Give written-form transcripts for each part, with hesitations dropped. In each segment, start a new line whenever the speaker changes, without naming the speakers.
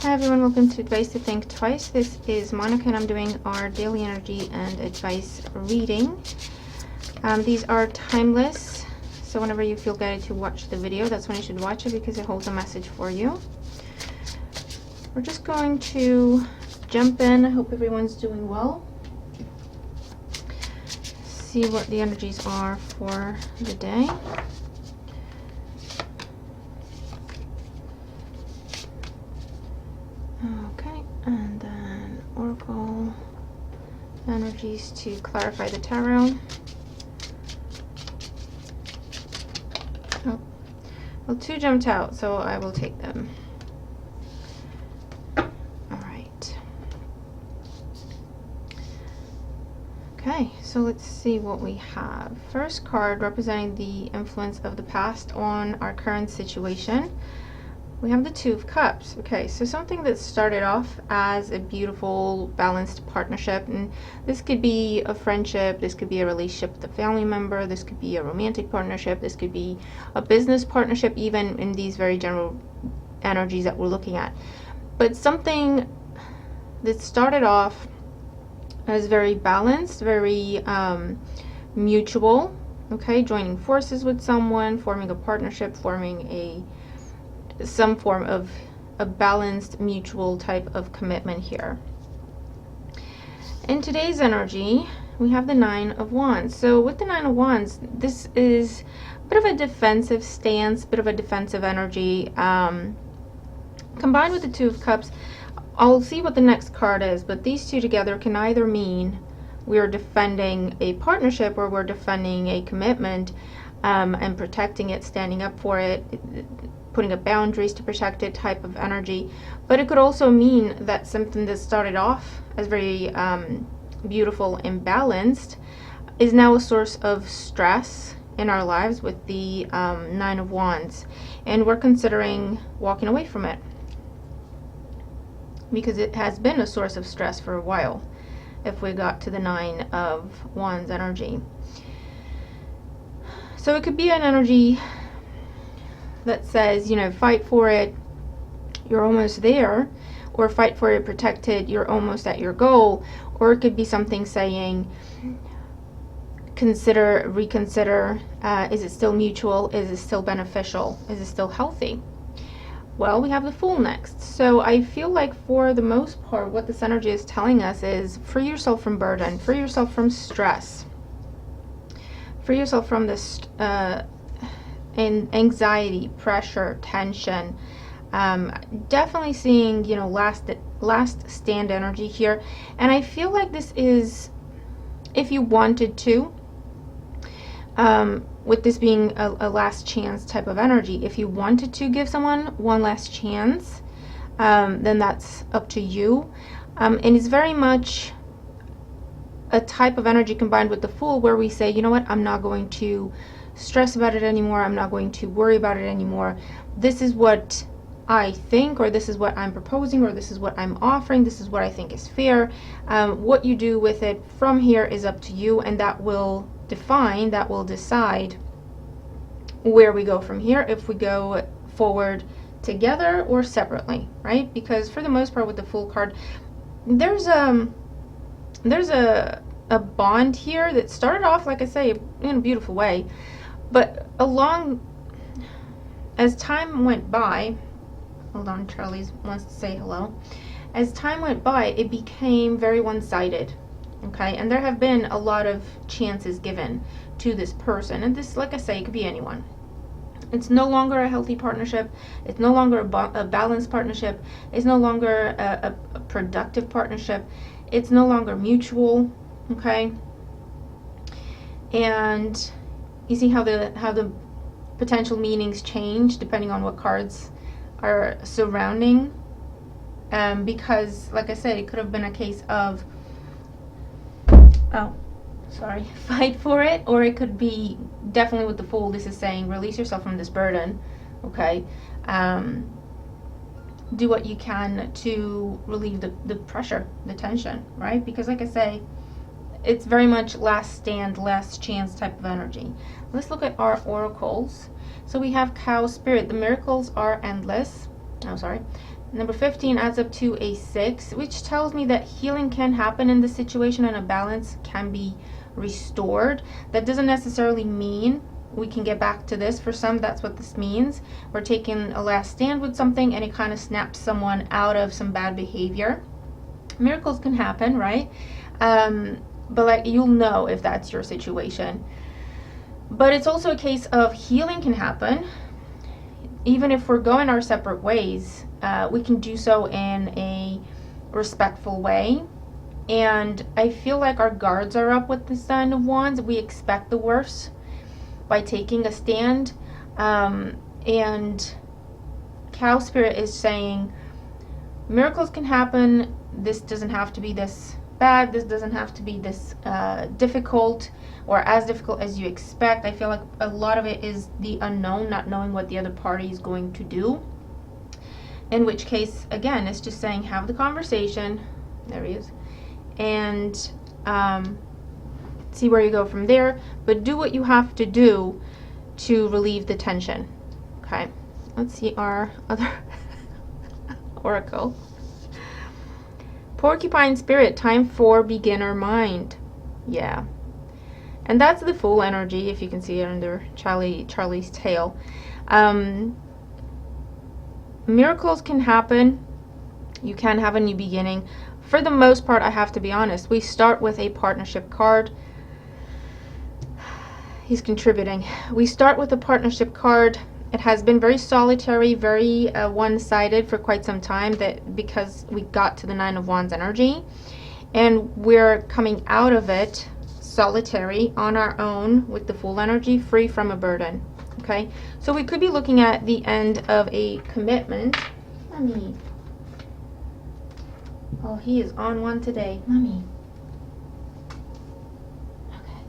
Hi everyone, welcome to Advice to Think Twice. This is Monica and I'm doing our daily energy and advice reading. These are timeless, so whenever you feel guided to watch the video, that's when you should watch it because it holds a message for you. We're just going to jump in. I hope everyone's doing well. See what the energies are for the day. Okay, and then Oracle energies to clarify the tarot. Oh, well, two jumped out, so I will take them. All right. Okay, so let's see what we have. First card representing the influence of the past on our current situation. We have the Two of Cups. Okay, so something that started off as a beautiful, balanced partnership, and this could be a friendship, this could be a relationship with a family member, this could be a romantic partnership, this could be a business partnership, even in these very general energies that we're looking at. But something that started off as very balanced, very mutual, okay, joining forces with someone, forming a partnership, forming some form of a balanced mutual type of commitment here. In today's energy, we have the Nine of Wands. So with the Nine of Wands, this is a bit of a defensive stance, bit of a defensive energy. Combined with the Two of Cups, I'll see what the next card is, but these two together can either mean we're defending a partnership or we're defending a commitment and protecting it, standing up for it, putting up boundaries to protect it type of energy. But it could also mean that something that started off as very beautiful and balanced is now a source of stress in our lives with the Nine of Wands, and we're considering walking away from it because it has been a source of stress for a while if we got to the Nine of Wands energy. So it could be an energy that says, you know, fight for it, you're almost there, or fight for it, protect it, you're almost at your goal. Or it could be something saying, consider, reconsider, is it still mutual, is it still beneficial, is it still healthy? Well, we have the Fool next. So I feel like for the most part what this energy is telling us is free yourself from burden, free yourself from stress, free yourself from this anxiety, pressure, tension. Definitely seeing, you know, last stand energy here. And I feel like this is, if you wanted to, with this being a last chance type of energy, if you wanted to give someone one last chance, then that's up to you. And it's very much a type of energy combined with the Fool where we say, you know what, I'm not going to stress about it anymore, I'm not going to worry about it anymore. This is what I think, or this is what I'm proposing, or this is what I'm offering, this is what I think is fair. What you do with it from here is up to you, and that will define, that will decide where we go from here, if we go forward together or separately, right? Because for the most part with the Fool card, there's a bond here that started off, like I say, in a beautiful way, but as time went by, hold on, Charlie wants to say hello. As time went by, it became very one-sided, okay? And there have been a lot of chances given to this person, and this, like I say, it could be anyone. It's no longer a healthy partnership. It's no longer a balanced partnership. It's no longer a productive partnership. It's no longer mutual, okay? And you see how the potential meanings change depending on what cards are surrounding, because like I said, it could have been a case of fight for it, or it could be definitely with the Fool, this is saying release yourself from this burden, okay? Do what you can to relieve the pressure, the tension, right? Because like I say, it's very much last stand, last chance type of energy. Let's look at our oracles. So we have Cow Spirit. The miracles are endless. Oh, sorry. Number 15 adds up to a 6, which tells me that healing can happen in this situation and a balance can be restored. That doesn't necessarily mean we can get back to this. For some, that's what this means. We're taking a last stand with something and it kind of snaps someone out of some bad behavior. Miracles can happen, right? But like, you'll know if that's your situation. But it's also a case of healing can happen. Even if we're going our separate ways, we can do so in a respectful way. And I feel like our guards are up with this Nine of Wands. We expect the worst by taking a stand. And Cow Spirit is saying miracles can happen. This doesn't have to be this bad. This doesn't have to be this difficult or as difficult as you expect. I feel like a lot of it is the unknown, not knowing what the other party is going to do. In which case, again, it's just saying have the conversation. There he is. And see where you go from there. But do what you have to do to relieve the tension. Okay. Let's see our other oracle. Porcupine Spirit, time for beginner mind. Yeah. And that's the Fool energy, if you can see it under Charlie's tail. Miracles can happen. You can have a new beginning. For the most part, I have to be honest, we start with a partnership card. He's contributing. We start with a partnership card. It has been very solitary, very one-sided for quite some time, that because we got to the Nine of Wands energy. And we're coming out of it solitary on our own with the Fool energy, free from a burden. Okay, so we could be looking at the end of a commitment. Mommy. Oh, he is on one today. Mommy. Okay.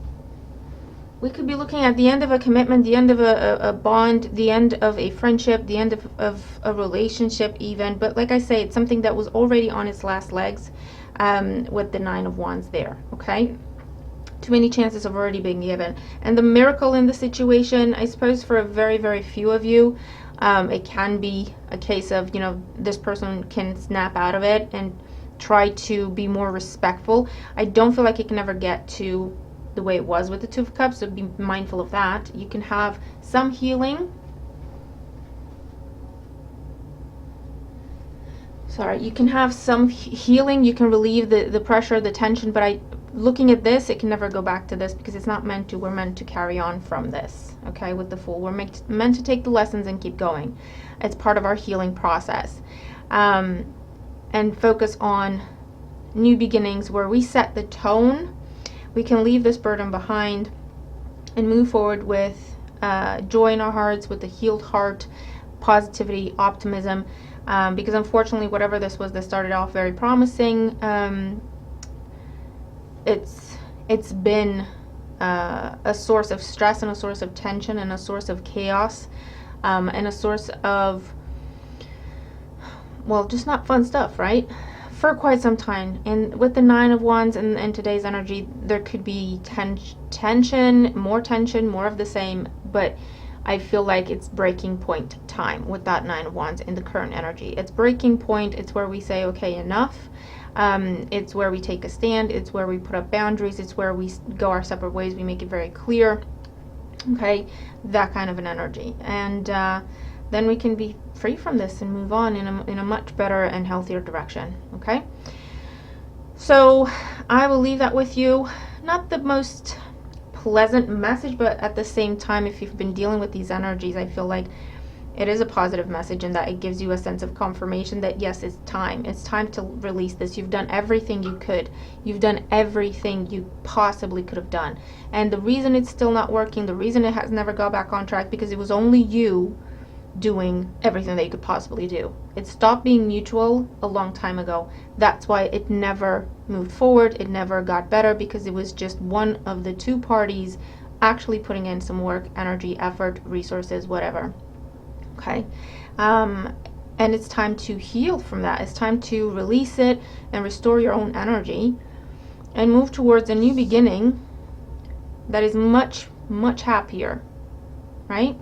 We could be looking at the end of a commitment, the end of a bond, the end of a friendship, the end of a relationship even. But like I say, it's something that was already on its last legs with the Nine of Wands there. Okay. Too many chances have already been given. And the miracle in the situation, I suppose for a very, very few of you, it can be a case of, you know, this person can snap out of it and try to be more respectful. I don't feel like it can ever get to the way it was with the Two of Cups, so be mindful of that. You can have some healing. Sorry, you can have some healing. You can relieve the pressure, the tension, but looking at this, it can never go back to this because it's not meant to. We're meant to carry on from this, okay, with the Fool. We're meant to take the lessons and keep going. It's part of our healing process. And focus on new beginnings where we set the tone. We can leave this burden behind and move forward with joy in our hearts, with a healed heart, positivity, optimism. Because unfortunately, whatever this was that started off very promising, it's been a source of stress and a source of tension and a source of chaos and a source of, well, just not fun stuff, right? For quite some time. And with the Nine of Wands and today's energy, there could be tension, more of the same, but I feel like it's breaking point time with that Nine of Wands in the current energy. It's breaking point. It's where we say, okay, enough. It's where we take a stand. It's where we put up boundaries. It's where we go our separate ways. We make it very clear. Okay, that kind of an energy. And then we can be free from this and move on in a much better and healthier direction. Okay, so I will leave that with you. Not the most pleasant message, but at the same time, if you've been dealing with these energies, I feel like it is a positive message, and that it gives you a sense of confirmation that yes, it's time to release this. You've done everything you could. You've done everything you possibly could have done, and the reason it's still not working, the reason it has never got back on track, because it was only you doing everything that you could possibly do. It stopped being mutual a long time ago. That's why it never moved forward. It never got better, because it was just one of the two parties actually putting in some work, energy, effort, resources, whatever. Okay, and it's time to heal from that. It's time to release it and restore your own energy and move towards a new beginning that is much, much happier, right?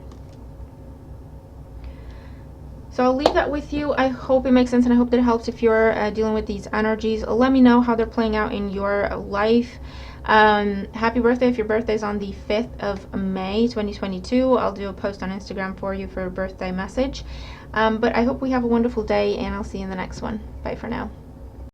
So I'll leave that with you. I hope it makes sense, and I hope that it helps if you're dealing with these energies. Let me know how they're playing out in your life. Happy birthday if your birthday is on the 5th of May 2022. I'll do a post on Instagram for you for a birthday message. But I hope we have a wonderful day, and I'll see you in the next one. Bye for now.